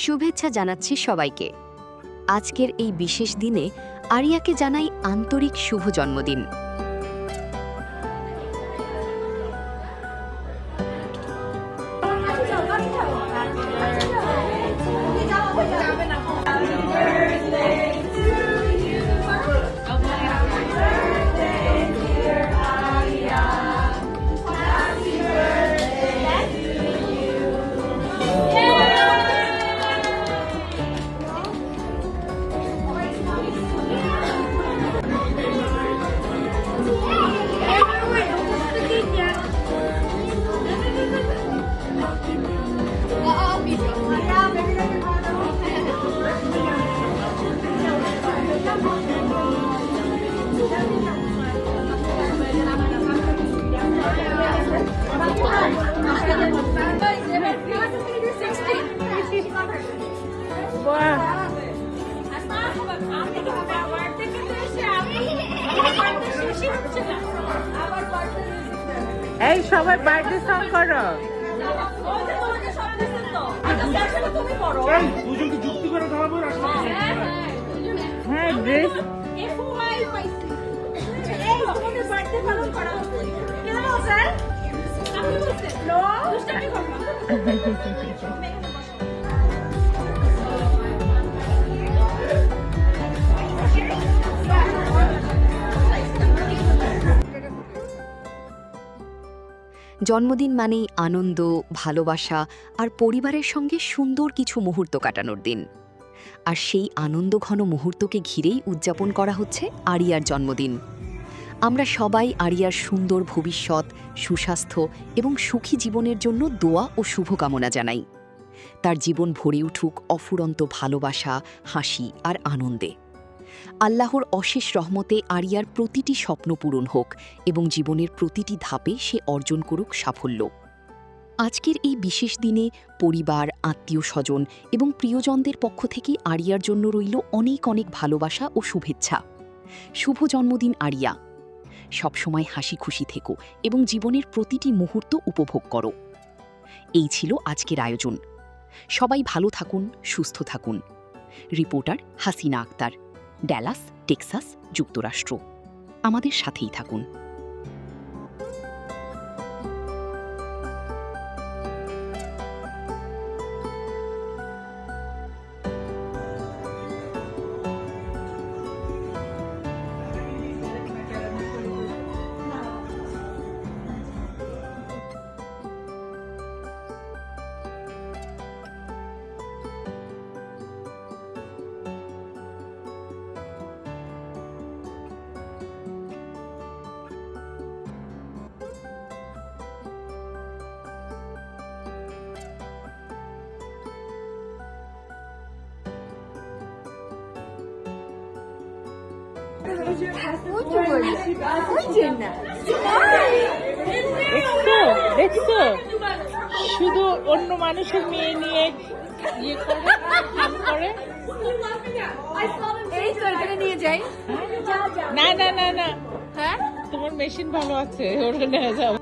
শুভেচ্ছা জানাচ্ছি সবাইকে। আজকের এই বিশেষ দিনে আরিয়াকে জানাই আন্তরিক শুভ জন্মদিন। এই সবাই বার্থডে সং করো। হ্যাঁ ড্রেস জন্মদিন মানেই আনন্দ, ভালোবাসা আর পরিবারের সঙ্গে সুন্দর কিছু মুহূর্ত কাটানোর দিন। আর সেই আনন্দঘন মুহূর্তকে ঘিরেই উদযাপন করা হচ্ছে আরিয়ার জন্মদিন। আমরা সবাই আরিয়ার সুন্দর ভবিষ্যৎ, সুস্বাস্থ্য এবং সুখী জীবনের জন্য দোয়া ও শুভকামনা জানাই। তার জীবন ভরে উঠুক অফুরন্ত ভালোবাসা, হাসি আর আনন্দে। আল্লাহর অশেষ রহমতে আরিয়ার প্রতিটি স্বপ্ন পূরণ হোক এবং জীবনের প্রতিটি ধাপে সে অর্জন করুক সাফল্য। আজকের এই বিশেষ দিনে পরিবার, আত্মীয় স্বজন এবং প্রিয়জনদের পক্ষ থেকে আরিয়ার জন্য রইল অনেক অনেক ভালোবাসা ও শুভেচ্ছা। শুভ জন্মদিন আরিয়া। সবসময় হাসি খুশি থেকো এবং জীবনের প্রতিটি মুহূর্ত উপভোগ করো। এই ছিল আজকের আয়োজন। সবাই ভালো থাকুন, সুস্থ থাকুন। Reporter Hasina Akter, Dallas, Texas, যুক্তরাষ্ট্র। আমাদের সাথেই থাকুন। দেখছো শুধু অন্য মানুষের মেয়ে নিয়ে ইয়ে করে কাম করে। নিয়ে যাই। না না না না, হ্যাঁ তোমার মেশিন ভালো আছে, ওটা নিয়ে যাও।